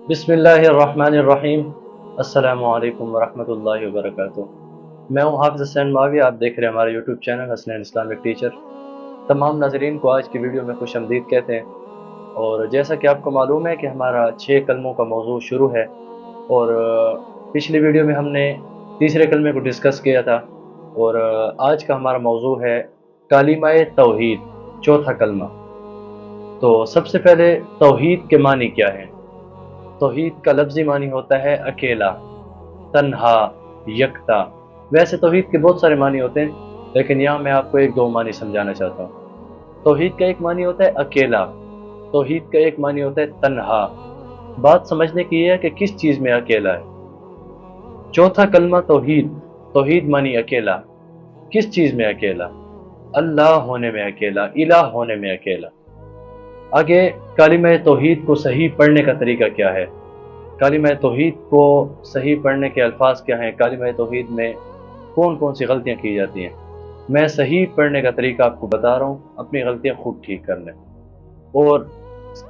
बिस्मिल्लाहिर्रहमानिर्रहीम। अस्सलामु अलैकुम वरहमतुल्लाहि वबरकातुह। मैं हूँ हाफिज़ हुसैन मावी। आप देख रहे हैं हमारा YouTube channel Hasnain Islamic teacher. तमाम नाज़रीन को आज की वीडियो में खुश आमदीद कहते हैं। और जैसा कि आपको मालूम है कि हमारा 6 कलमों का मौजू शुरू है, और पिछली वीडियो में हमने तीसरे कलमे को डिस्कस किया था, और आज का हमारा मौजू है कालिमाए तौहीद, चौथा कलमा। तो सबसे पहले तौहीद के मानी क्या हैं? तौहीद का लफ्ज़ी मानी होता है अकेला, तन्हा, यकता। वैसे तौहीद के बहुत सारे मानी होते हैं, लेकिन यहाँ मैं आपको एक दो मानी समझाना चाहता हूँ। तौहीद का एक मानी होता है अकेला, तौहीद का एक मानी होता है तन्हा। बात समझने की है कि किस चीज़ में अकेला है। चौथा कलमा तौहीद, तौहीद मानी अकेला। किस चीज़ में अकेला? अल्लाह होने में अकेला, इलाह होने में अकेला। आगे कालिमा तौहीद को सही पढ़ने का तरीका क्या है? कालिमा तौहीद को सही पढ़ने के अल्फाज क्या हैं? कालिमा तौहीद में कौन कौन सी गलतियाँ की जाती हैं? मैं सही पढ़ने का तरीका आपको बता रहा हूँ, अपनी गलतियाँ खुद ठीक कर लें। और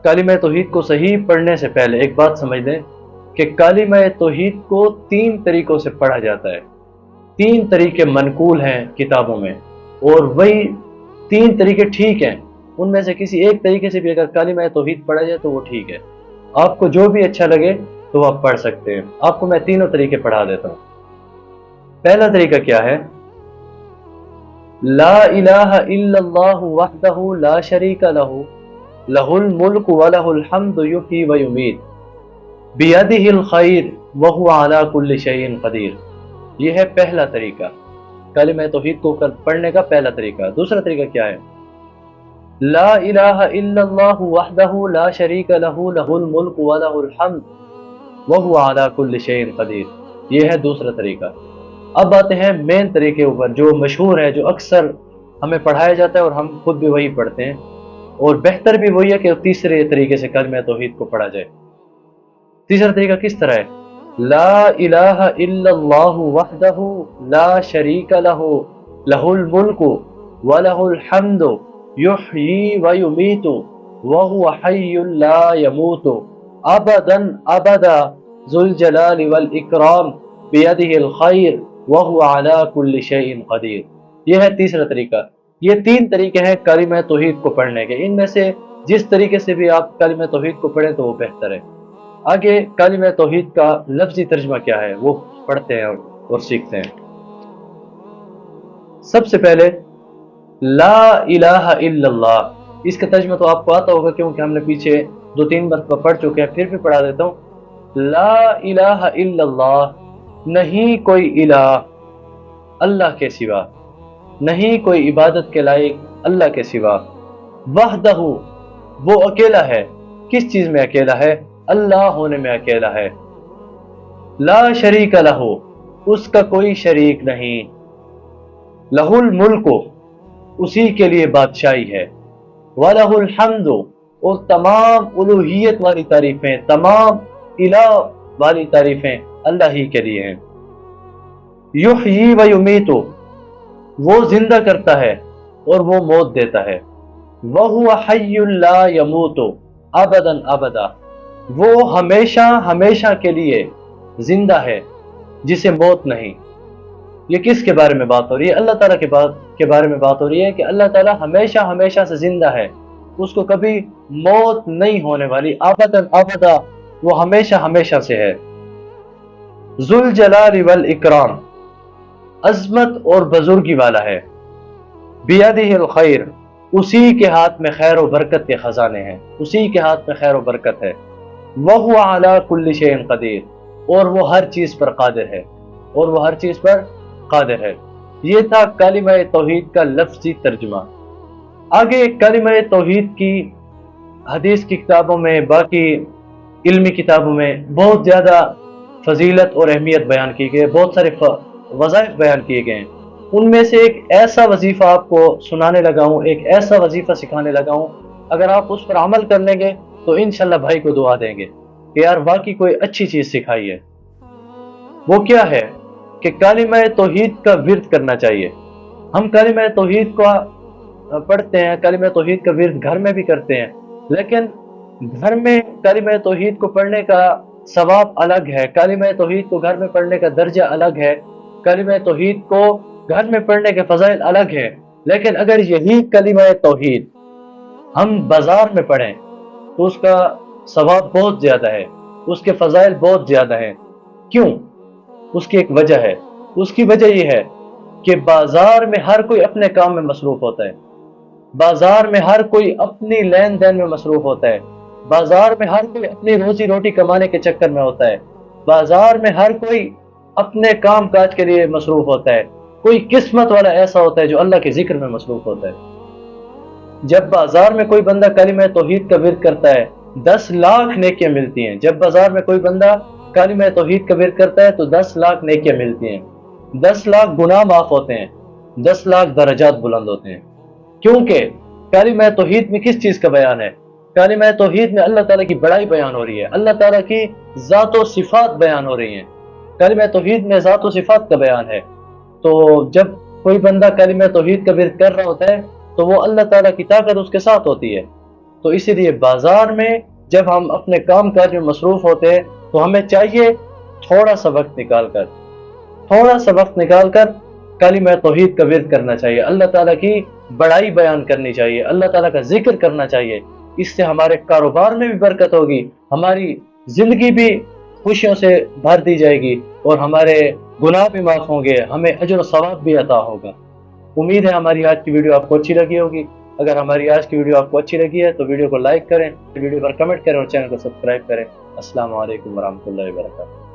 कालिमा तौहीद को सही पढ़ने से पहले एक बात समझ लें कि कालिमा तौहीद को 3 तरीक़ों से पढ़ा जाता है। 3 तरीके मनकूल हैं किताबों में, और वही 3 तरीके ठीक हैं। उनमें से किसी एक तरीके से भी अगर कालिमा तौहीद पढ़ा जाए तो वो ठीक है। आपको जो भी अच्छा लगे तो आप पढ़ सकते हैं। आपको मैं तीनों तरीके पढ़ा देता हूँ। पहला तरीका क्या है? ला इलाहा इल्लल्लाहु वहदहु ला शरीका लहू लहुल मुल्क व लहुल हम्दु युहयी व युमीत बियदिहिल खैर व हुवा अला कुल्लि शैइन कदीर। यह है पहला तरीका, कालिमा तौहीद को पढ़ने का पहला तरीका। दूसरा तरीका क्या है? ला इलाहा इल्लल्लाहु वहदहु ला शरीका लहू लहुल मुल्क व लहुल हम्द व हुवा अला कुल्लि शैइन कदीर। यह है दूसरा तरीका। अब आते हैं मेन तरीके ऊपर, जो मशहूर है, जो अक्सर हमें पढ़ाया जाता है और हम खुद भी वही पढ़ते हैं, और बेहतर भी वही है कि तीसरे तरीके से कालिमा तौहीद को पढ़ा जाए। तीसरा तरीका किस तरह है? ला इलाहा इल्लल्लाहु वहदहु ला शरीका लहू लहुल मुल्कु व लहुल हम्दु युहयी व युमीतु व हुवा हय्युन ला यमूतु अबदन अबदा ज़ुल जलाली वल इकराम बियदिहिल खैर व हुवा अला कुल्लि शैइन कदीर। यह है तीसरा तरीका। ये 3 तरीके हैं कालिमा तौहीद को पढ़ने के। इनमें से जिस तरीके से भी आप कालिमा तौहीद को पढ़ें तो वो बेहतर है। आगे कालिमा तौहीद का लफ्ज़ी तर्जुमा क्या है वो पढ़ते हैं और सीखते हैं। सबसे पहले ला इलाहा इल्लल्लाह, इसका तर्जुमा तो आपको आता होगा क्योंकि हमने पीछे 2-3 मरतबा पढ़ चुके हैं, फिर भी पढ़ा देता हूँ। ला इलाहा इल्लल्लाह, नहीं कोई इलाह अल्लाह के सिवा, नहीं कोई इबादत के लायक अल्लाह के सिवा। वहदहु, वो अकेला है। किस चीज़ में अकेला है? अल्लाह होने में अकेला है। ला शरीका लहू, उसका कोई शरीक नहीं। लहुल मुल्क, उसी के लिए बादशाही है। वलहुल हम्दु, और तमाम उलूहियत वाली तारीफें, तमाम इलाह वाली तारीफें अल्लाह ही के लिए हैं। युहयी व युमीतु, वो जिंदा करता है और वो मौत देता है। वहुवा हय्युन ला यमूतु अबदन अबदा, वो हमेशा हमेशा के लिए जिंदा है, जिसे मौत नहीं। ये किसके बारे में बात हो रही है? अल्लाह ताला के बारे में बात हो रही है कि अल्लाह ताला हमेशा हमेशा से जिंदा है, उसको कभी मौत नहीं होने वाली। अबदन अबदा, वो हमेशा हमेशा से है। ज़ुल जलाली वल इकराम, अज़मत और बुजुर्गी वाला है। बियदिहिल खैर, उसी के हाथ में खैर और बरकत के खजाने हैं, उसी के हाथ में खैर और बरकत है। वहुवा अला कुल्लि शैइन कदीर, और वो हर चीज़ पर कादिर है, और वो हर चीज़ पर कादिर है। ये था कालिमा तौहीद का लफ्ज़ी तर्जुमा। आगे कालिमा तौहीद की हदीस की किताबों में, बाकी इल्मी किताबों में बहुत ज़्यादा फजीलत और अहमियत बयान की गई है, बहुत सारे वज़ाइफ बयान किए गए हैं। उनमें से एक ऐसा वजीफ़ा आपको सुनाने लगा हूँ, एक ऐसा वजीफ़ा सिखाने लगा हूँ, अगर आप उस पर अमल कर लेंगे तो इंशाल्लाह भाई को दुआ देंगे कि यार वाकई कोई अच्छी चीज़ सिखाई है। वो क्या है कि कालिमा तौहीद का विर्द करना चाहिए। हम कालिमा तौहीद का पढ़ते हैं, कलिमा तौहीद का विर्द घर में भी करते हैं, लेकिन घर में कलिमा तौहीद को पढ़ने का सवाब अलग है, कलिमा तौहीद को घर में पढ़ने का दर्जा अलग है, कलिमा तौहीद को घर में पढ़ने के फजाइल अलग है। लेकिन अगर यही कलिमा तौहीद हम बाजार में पढ़ें तो उसका सवाब बहुत ज़्यादा है, उसके फजाइल बहुत ज़्यादा हैं। क्यों? उसकी एक वजह है। उसकी वजह ये है कि बाजार में हर कोई अपने काम में मसरूफ़ होता है, बाजार में हर कोई अपनी लेन देन में मसरूफ़ होता है, बाजार में हर कोई अपनी रोजी रोटी कमाने के चक्कर में होता है, बाजार में हर कोई अपने काम काज के लिए मसरूफ़ होता है। कोई किस्मत वाला ऐसा होता है जो अल्लाह के जिक्र में मसरूफ़ होता है। जब बाजार में कोई बंदा कलिमा तौहीद का विर्द करता है 10 लाख नेकियां मिलती हैं। जब बाजार में कोई बंदा कलिमा तौहीद का विर्द करता है तो 10 लाख नेकियां मिलती हैं, 10 लाख गुनाह माफ होते हैं, 10 लाख दर्जात बुलंद होते हैं। क्योंकि कलिमा तौहीद में किस चीज़ का बयान है? कलिमा तौहीद में अल्लाह ताला की बड़ाई बयान हो रही है, अल्लाह ताला की ज़ात व सिफ़ात बयान हो रही हैं। कलिमा तौहीद में ज़ात व सिफ़ात का बयान है। तो जब कोई बंदा कलिमा तौहीद का विर्द कर रहा होता है तो वो अल्लाह ताला की ताकत उसके साथ होती है। तो इसीलिए बाजार में जब हम अपने काम काज में मसरूफ़ होते हैं तो हमें चाहिए थोड़ा सा वक्त निकाल कर कलिमा तौहीद का विर्द करना चाहिए, अल्लाह ताला की बड़ाई बयान करनी चाहिए, अल्लाह ताला का जिक्र करना चाहिए। इससे हमारे कारोबार में भी बरकत होगी, हमारी ज़िंदगी भी खुशियों से भर दी जाएगी और हमारे गुनाह भी माफ़ होंगे, हमें अजर व सवाब भी अता होगा। उम्मीद है हमारी आज की वीडियो आपको अच्छी लगी होगी। अगर हमारी आज की वीडियो आपको अच्छी लगी है तो वीडियो को लाइक करें, वीडियो पर कमेंट करें और चैनल को सब्सक्राइब करें। अस्सलाम वालेकुम वरहमतुल्लाहि वबरकातुहू।